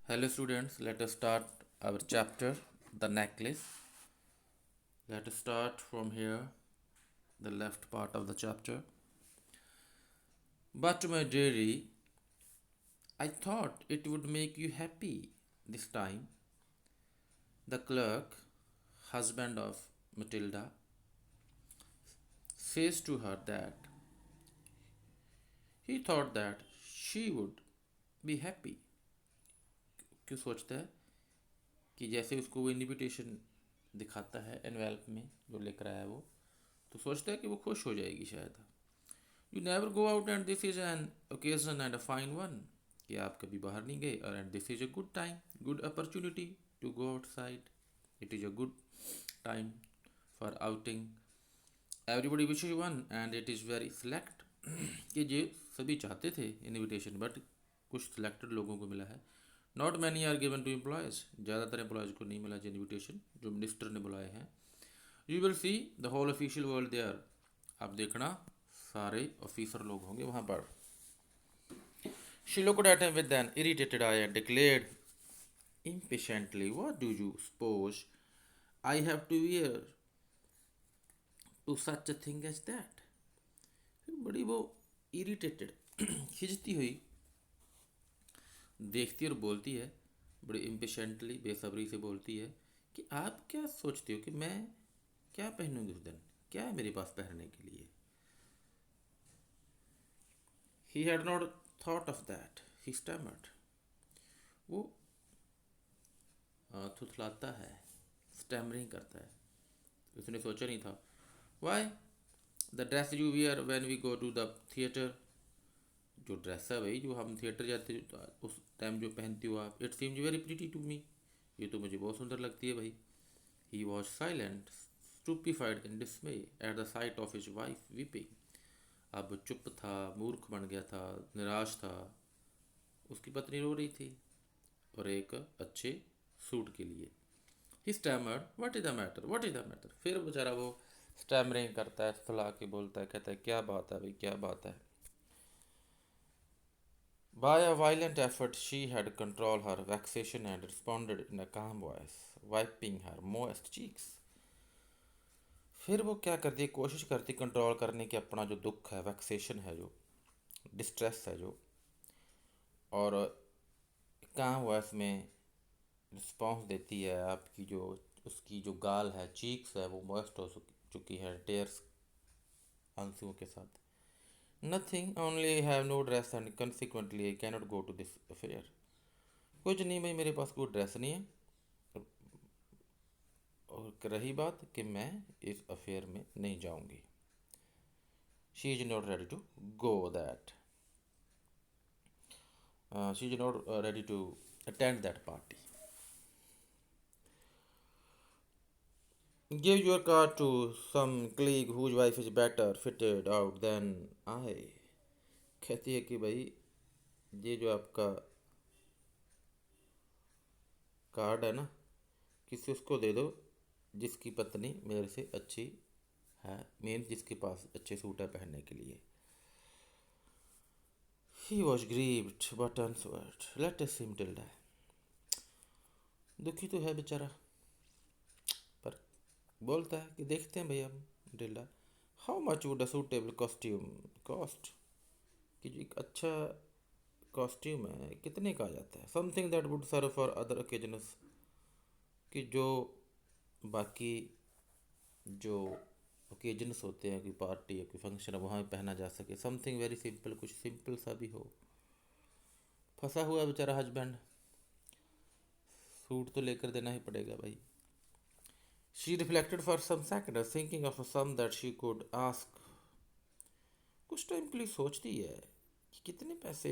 Hello students, let us start our chapter, the necklace. Let us start from here, the left part of the chapter. But my dearie, I thought it would make you happy this time. The clerk, husband of Matilda, says to her that he thought that she would be happy. क्यों सोचता है कि जैसे उसको वो invitation दिखाता है envelop में जो लेकर आया है वो, तो सोचता है कि वो खुश हो जाएगी शायद. You never go out and this is an occasion and a fine one, कि आप कभी बाहर नहीं गए और and this is a good time, good opportunity to go outside. It is a good time for outing. Everybody wishes one and it is very select. कि ये सभी चाहते थे इनविटेशन बट कुछ सिलेक्टेड लोगों को मिला है. Not many are given to employees, ज़्यादातर एम्प्लॉयज़ को नहीं मिला जो इन्विटेशन जो मिनिस्टर ने बुलाए हैं. You will see the whole official world there, आप देखना सारे ऑफिसर लोग होंगे वहाँ पर. She looked at him with an irritated eye and declared impatiently, what do you suppose I have to wear to such a thing as that? बड़ी वो irritated खिंचती हुई देखती और बोलती है, बड़ी इम्पेशेंटली बेसब्री से बोलती है कि आप क्या सोचते हो कि मैं क्या पहनूंगी उस दिन, क्या है मेरे पास पहनने के लिए. He had not thought of that. He stammered. वो थुथलाता है, स्टैमरिंग करता है. उसने सोचा नहीं था. Why the dress you wear when we go to the theatre, जो ड्रेस है भाई जो हम थिएटर जाते उस टाइम जो पहनती हो आप, it seems very pretty to me, ये तो मुझे बहुत सुंदर लगती है भाई. He was silent stupefied in dismay at the sight of his wife weeping. अब चुप था, मूर्ख बन गया था, निराश था. उसकी पत्नी रो रही थी और एक अच्छे सूट के लिए. He stammered, what is the matter, what is the matter. फिर बेचारा वो स्टैमरिंग करता है, फुला के बोलता है, कहता है क्या बात है भाई, क्या बात है. By a violent effort she had controlled her vexation and responded in a calm voice, wiping her moist cheeks. फिर वो क्या करती है, कोशिश करती कंट्रोल करने की अपना जो दुख है, वैक्सेशन है, जो डिस्ट्रेस है जो, और काम वॉइस में रिस्पॉन्स देती है. आपकी जो उसकी जो गाल है, चीक्स है, वो मॉइस्ट हो चुकी है टेयर्स, आंसुओं के साथ. Nothing, only have no dress and consequently I cannot go to this affair. कुछ नहीं भाई, मेरे पास कोई ड्रेस नहीं है, और रही बात कि मैं इस अफेयर में नहीं जाऊंगी. She is not ready to go that, she is not ready to attend that party. Give your card to some colleague whose wife is better fitted out than I. कहती है कि भाई ये जो आपका कार्ड है ना, किसी उसको दे दो जिसकी पत्नी मेरे से अच्छी है, मीन जिसके पास अच्छे सूट है पहनने के लिए. He was grieved but answered, let us him till die. दुखी तो है बेचारा, पर बोलता है कि देखते हैं भैया हम डिल्डा. How much would a suitable costume cost, कि जो एक अच्छा कॉस्ट्यूम है कितने का आ जाता है. Something that would serve for other occasions, कि जो बाकी जो ओकेजन्स होते हैं, कोई पार्टी या कोई फंक्शन है वहाँ भी पहना जा सके. समथिंग वेरी सिंपल, कुछ सिंपल सा भी हो. फंसा हुआ बेचारा हस्बैंड, सूट तो लेकर देना ही पड़ेगा भाई. She reflected for some second thinking of a sum that she could ask. कुछ टाइम के लिए सोचती है कि कितने पैसे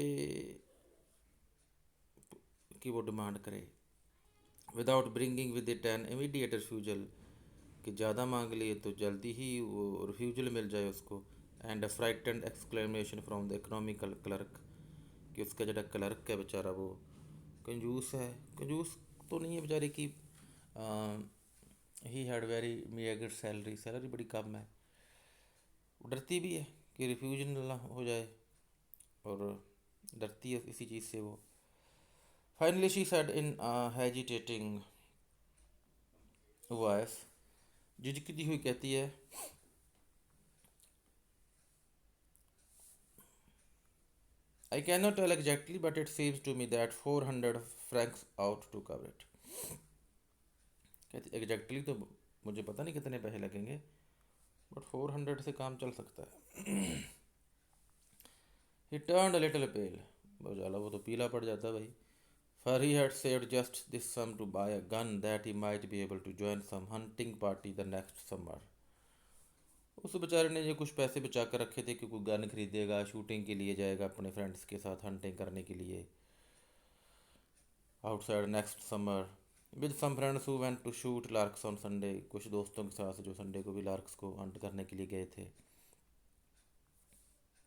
की वो डिमांड करे, without bringing with it an immediate refusal, कि ज़्यादा मांग लिए तो जल्दी ही वो रिफ्यूजल मिल जाए उसको. And a frightened exclamation from the economical clerk, कि उसका जो क्लर्क है बेचारा वो कंजूस है. कंजूस तो नहीं है बेचारे की, he had very meagre salary, salary बड़ी कम है. डरती भी है कि रिफ्यूजल ना हो जाए, और डरती है इसी चीज़ से वो. Finally, she said in a hesitating voice, झिझकती हुई कहती है, I cannot tell exactly, but it seems to me that 400 francs out to cover it. कहती एग्जैक्टली तो मुझे पता नहीं कितने पैसे लगेंगे, बट 400 से काम चल सकता है. He turned a little pale. बहुत ज़्यादा वो तो पीला पड़ जाता भाई. For he had saved just this sum to buy a gun that he might be able to join some hunting party the next summer. उस बेचारे ने ये कुछ पैसे बचा कर रखे थे कि कोई गन खरीदेगा, शूटिंग के लिए जाएगा अपने फ्रेंड्स के साथ हंटिंग करने के लिए outside next summer with some friends who went to shoot larks on Sunday. कुछ दोस्तों के साथ जो संडे को भी लार्क्स को हंट करने के लिए गए थे.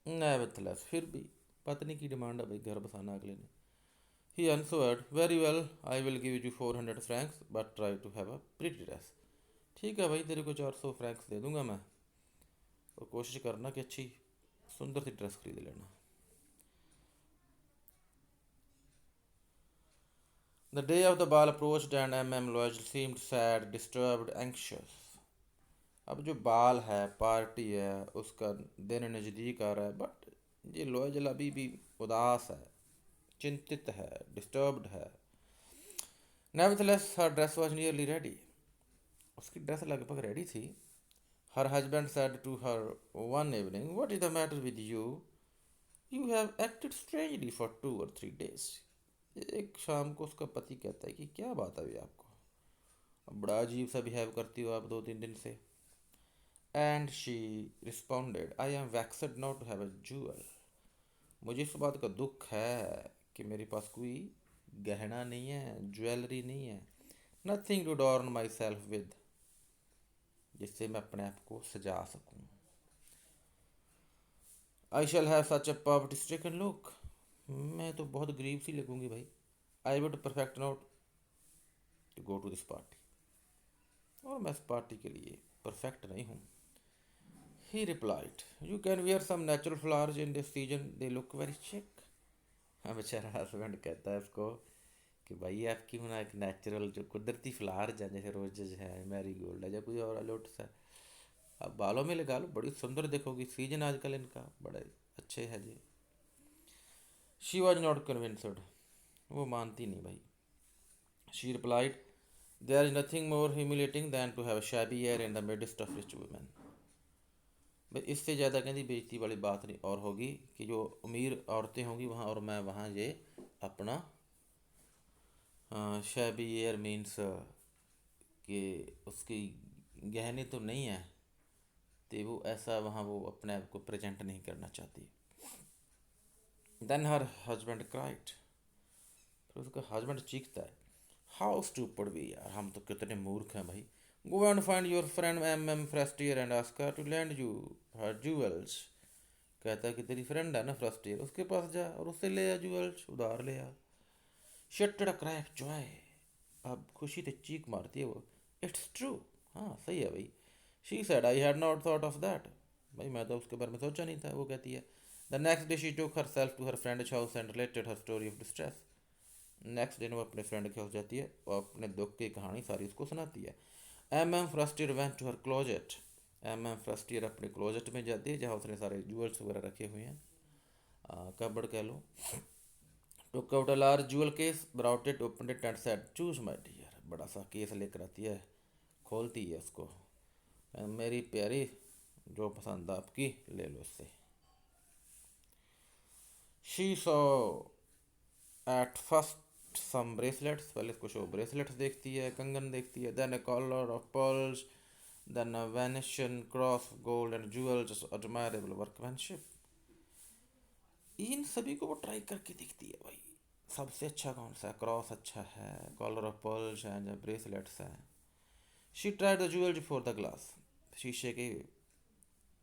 नेवरथलेस फिर भी पत्नी की डिमांड है भाई, घर बसाना अगले ने. He answered, very well, I will give you 400 francs, but try to have a pretty dress. ठीक है भाई, तेरे को 400 फ्रैंक्स दे दूंगा मैं, और कोशिश करना कि अच्छी सुंदर सी ड्रेस खरीद लेना. The day of the ball approached and M.M. Loyal seemed sad, disturbed, anxious. अब जो बाल है, पार्टी है, उसका दिन नज़दीक आ रहा है, बट ये लॉयल अभी भी उदास है, चिंतित है, डिस्टर्ब्ड है. Nevertheless, her dress was nearly ready. उसकी ड्रेस लगभग रेडी थी. Her husband said to her one evening, what is the matter with you? You have acted strangely for 2 or 3 days. एक शाम को उसका पति कहता है कि क्या बात है आपको, अब बड़ा अजीब सा बिहेव करती हो आप 2-3 दिन से. And she responded, I am vexed not to have a jewel. मुझे इस बात का दुख है कि मेरे पास कोई गहना नहीं है, ज्वेलरी नहीं है. Nothing to adorn myself with, जिससे मैं अपने आप को सजा सकूं. I shall have such a poverty stricken look. मैं तो बहुत गरीब सी लगूंगी भाई. I would perfect not to go to this party, और मैं इस पार्टी के लिए परफेक्ट नहीं हूँ. He replied, you can wear some natural flowers in this season, they look very chic. हाँ, बेचारा हस्बैंड कहता है उसको कि भाई आप क्यों ना एक नेचुरल जो कुदरती फ्लावर्स हैं, जैसे रोजेज है, मैरी गोल्ड है, या कोई और लोटस है, आप बालों में लगा लो, बड़ी सुंदर देखोगी. सीजन आजकल इनका बड़े अच्छे है जी. शी वॉज नॉट कन्विंसड, वो मानती नहीं भाई. She replied, there is nothing more humiliating than to have a shabby air in the midst of rich women. भाई इससे ज़्यादा कहती बेइज्जती वाली बात नहीं और होगी कि जो अमीर औरतें होंगी वहाँ और मैं वहाँ ये अपना शैबी एयर मीन्स कि उसकी गहने तो नहीं है, तो वो ऐसा वहाँ वो अपने आप को प्रेजेंट नहीं करना चाहती. देन हर हस्बैंड क्राइड, फिर उसका हस्बैंड चीखता है, हाउ स्टूपिड वी यार, हम तो कितने मूर्ख हैं भाई. Go and find your friend M.M. Forestier and ask her to lend you her jewels. कहता है कि तेरी फ्रेंड है ना फ्रस्टियर, उसके पास जा और उससे ले आ जूवेल्स, उधार ले आ. शट अ क्रैक जॉय, अब खुशी से चीख मारती है वो. इट्स ट्रू, हाँ सही है भाई. She said, I had not thought of that. भाई मैं तो उसके बारे में सोचा नहीं था. वो कहती है, the next day she took her self to her friend house and related her story of distress. Next दिन वो अपने फ्रेंड के हाउस जाती है और अपने दुख की कहानी सारी उसको सुनाती है. M.M. Forestier went to her closet. M.M. Forestier अपने क्लोजेट में जाती है जहाँ उसने सारे जूअल्स वगैरह रखे हुए हैं, कबड़ कह लो. Took out a large jewel case, brought it, open it and said, choose my dear. बड़ा सा केस लेकर आती है, खोलती है उसको, मेरी प्यारी जो पसंद आपकी ले लो इससे. She saw at first some bracelets, पहले इसको शो ब्रेसलेट्स देखती है, कंगन देखती है, then a collar of pearls, then a Venetian cross gold and jewels, admirable workmanship. इन सभी को वो ट्राई करके देखती है भाई, सबसे अच्छा कौन सा है, क्रॉस अच्छा है, कॉलर ऑफ पर्ल्स हैं, या ब्रेसलेट्स हैं. She tried the jewel before the glass, शीशे के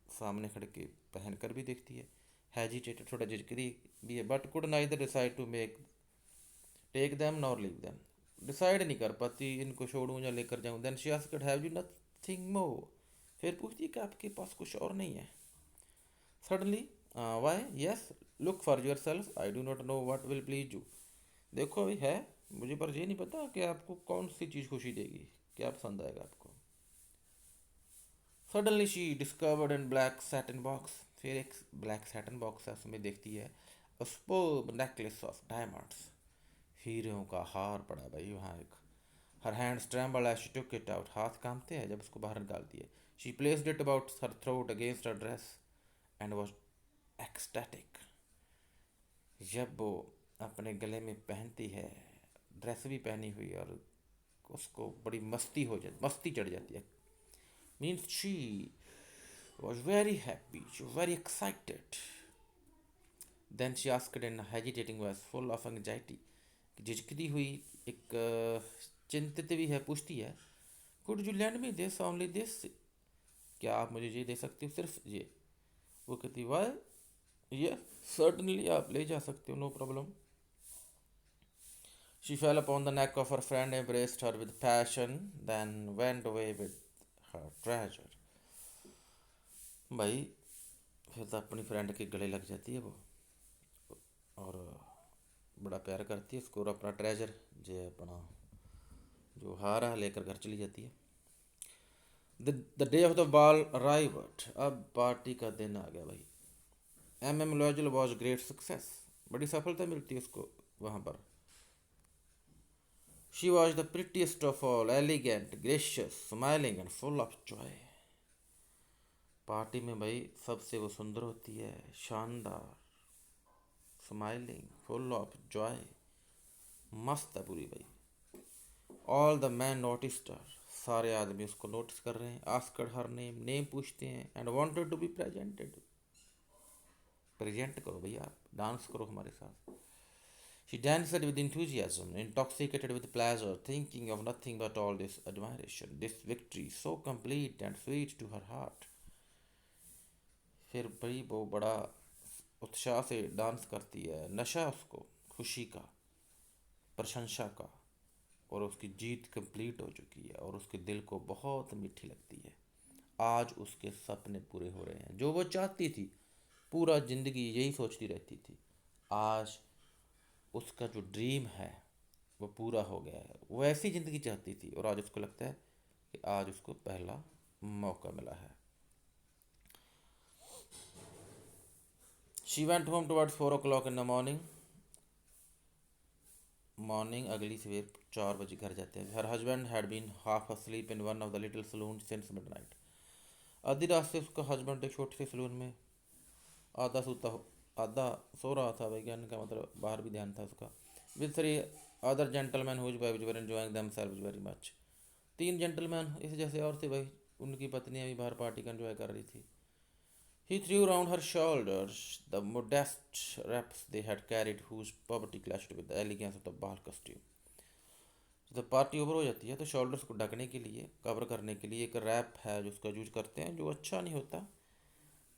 सामने खड़े के पहन कर भी देखती है. हेजिटेटेड, थोड़ा झिझकती भी है, but could neither decide to make take them nor leave them. डिसाइड नहीं कर पाती इनको छोड़ूं या लेकर जाऊं. Then she asked, have you nothing more. फिर पूछती है कि आपके पास कुछ और नहीं है. Suddenly, why, yes, look for yourself, I do not know what will please you. देखो भाई है मुझे, पर ये नहीं पता कि आपको कौन सी चीज़ खुशी देगी, क्या पसंद आएगा आपको। Suddenly she discovered in black satin box, फिर एक ब्लैक सैटिन बॉक्स है, उसमें देखती है सुपर्ब नेकलेस ऑफ डायमंड्स, हीरों का हार पड़ा है भाई वहाँ एक। Her hands tremble as she took it out, हाथ कांपते हैं जब उसको बाहर निकालती है। She placed it about her throat against her dress and was ecstatic. जब वो अपने गले में पहनती है, ड्रेस भी पहनी हुई, और उसको बड़ी मस्ती हो जाती, मस्ती चढ़ जाती है। Means she was very happy, she was very excited. Then she asked in hesitating voice full of anxiety, झिझकती हुई, एक चिंतित भी है, पूछती है could you lend me this only this, क्या आप मुझे ये दे सकते हो, सिर्फ ये। वो कहती वाई ये सर्टनली, आप ले जा सकते हो, no problem. She fell upon the neck of her friend, embraced her with passion, then went away with her treasure. भाई फिर तो अपनी फ्रेंड के गले लग जाती है वो, और बड़ा प्यार करती है उसको, और अपना ट्रेजर जो अपना जो हार है लेकर घर चली जाती है। The day of the ball arrived, अब पार्टी का दिन आ गया भाई। M Loisel was great success, बड़ी सफलता मिलती है उसको वहाँ पर। She was the prettiest of all, elegant, gracious, smiling and full of joy. Party में भाई सबसे वो सुंदर होती है, शानदार, स्माइलिंग, फुल ऑफ जॉय, मस्त है पूरी भाई। ऑल द मैन नोटिस्ड हर, सारे आदमी उसको नोटिस कर रहे हैं। आस्क्ड हर नेम, नेम पूछते हैं। And wanted to be presented, presented करो भैया, आप डांस करो हमारे साथ। She danced with enthusiasm, intoxicated with pleasure, thinking of nothing but all this admiration, this victory, so complete and sweet to her heart. फिर भाई वो बड़ा उत्साह से डांस करती है, नशा उसको खुशी का, प्रशंसा का, और उसकी जीत कंप्लीट हो चुकी है और उसके दिल को बहुत मीठी लगती है। आज उसके सपने पूरे हो रहे हैं, जो वो चाहती थी, पूरा ज़िंदगी यही सोचती रहती थी, आज उसका जो ड्रीम है वो पूरा हो गया है। वो ऐसी ज़िंदगी चाहती थी, और आज उसको लगता है कि आज उसको पहला मौका मिला है। She went home towards 4 o'clock in the morning, morning अगली सवेर 4 बजे घर जाते हैं। Her husband had been half asleep in one of the little saloon since midnight, आधी रात से उसका हस्बैंड एक छोटे से सलून में आधा सोता आधा सो रहा था भाई, कहने का मतलब बाहर भी ध्यान था उसका। With 3 other gentlemen whose wives were enjoying themselves very much, 3 gentleman इस जैसे और थे भाई, उनकी पत्नियां भी बाहर पार्टी का एंजॉय कर रही थी। He threw round her shoulders the modest wraps they had carried, whose poverty clashed with the elegance of the ball costume. जब पार्टी ओवर हो जाती है तो शोल्डर्स को ढकने के लिए, कवर करने के लिए एक रैप है जो उसका यूज करते हैं, जो अच्छा नहीं होता।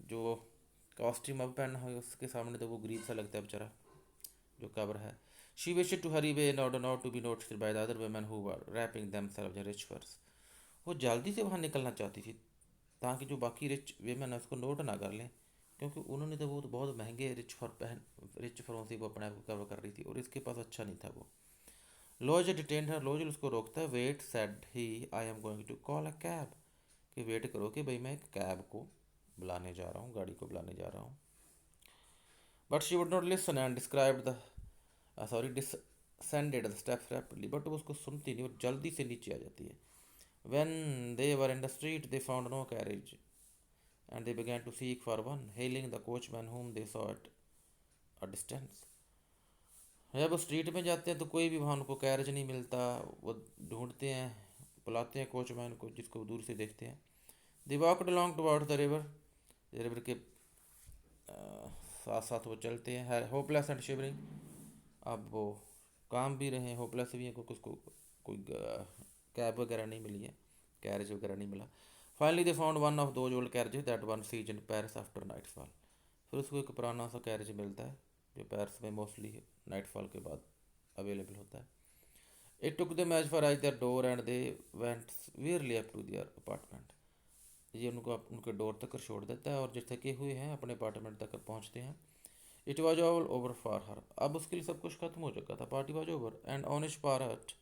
जो कॉस्ट्यूम अब पहना हो उसके सामने तो वो गरीब सा लगता है बेचारा, जो कवर है। She wished to hurry away in order not to be noticed by the other women who were wrapping themselves in rich furs. वो जल्दी से वहाँ निकलना चाहती थी ताकि जो बाकी रिच वेमेन है उसको नोट ना कर लें, क्योंकि उन्होंने तो वो तो बहुत महंगे रिच फरों से वो अपने आप को कवर कर रही थी, और इसके पास अच्छा नहीं था वो। लॉज डिटेन हर, लॉज उसको रोकता है। Wait said he, I am going to call a cab, कि वेट करो कि भाई मैं एक कैब को बुलाने जा रहा हूँ, गाड़ी को बुलाने जा रहा हूँ। But she would not listen and describe the descended the steps rapidly, but वो उसको सुनती नहीं, वो जल्दी से नीचे आ जाती है। When they were in the street, they found no carriage, and they began to seek for one, hailing the coachman whom they saw at a distance. जब वो स्ट्रीट में जाते हैं तो कोई भी वहाँ उनको कैरेज नहीं मिलता, वो ढूंढते हैं, बुलाते हैं कोचमैन को जिसको दूर से देखते हैं। They walked along towards the river, river के साथ साथ वो चलते हैं। होपलेस एंड शिवरिंग, अब वो काम भी रहे हैं, होपलेस भी हैं, क्योंकि उसको कोई कैब वगैरह नहीं मिली है, कैरेज वगैरह नहीं मिला। Finally they found one of those old carriages that one seize in Paris after nightfall, फिर उसको एक पुराना सा कैरेज मिलता है जो पेरिस में मोस्टली नाइटफॉल के बाद अवेलेबल होता है। It took them as far as their door and they went wearily up to their apartment, ये उनको उनके डोर तक छोड़ देता है, और जो थके हुए हैं अपने अपार्टमेंट तक पहुँचते हैं। It was all over for her, अब उसके लिए सब कुछ खत्म हो चुका था, पार्टी वॉज ओवर। एंड ऑनिश पारट,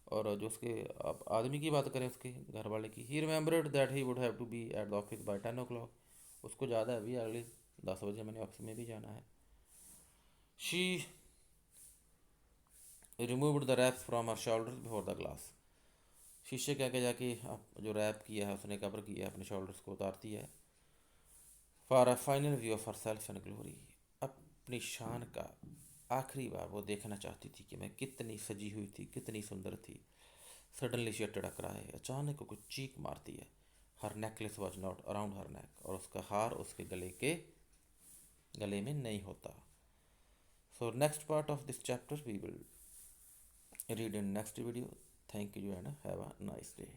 और जो उसके अब आदमी की बात करें उसके घर वाले की, he remembered that he would have to be at the office by 10 o'clock, उसको ज़्यादा है अभी अगले 10 बजे मैंने ऑफिस में भी जाना है। She removed the wraps from her shoulders before the glass, शीशे के आगे जाके जो रैप किया है उसने, कवर किया है अपने शोल्डर्स को, उतारती है। For a final view of her self and glory, अपनी शान का आखिरी बार वो देखना चाहती थी कि मैं कितनी सजी हुई थी, कितनी सुंदर थी। सडनली शी टड़क रहा है, अचानक को कुछ चीख मारती है। Her necklace was not around her neck, और उसका हार उसके गले में नहीं होता। So next part of this chapter we will read in next video. Thank you and have a nice day.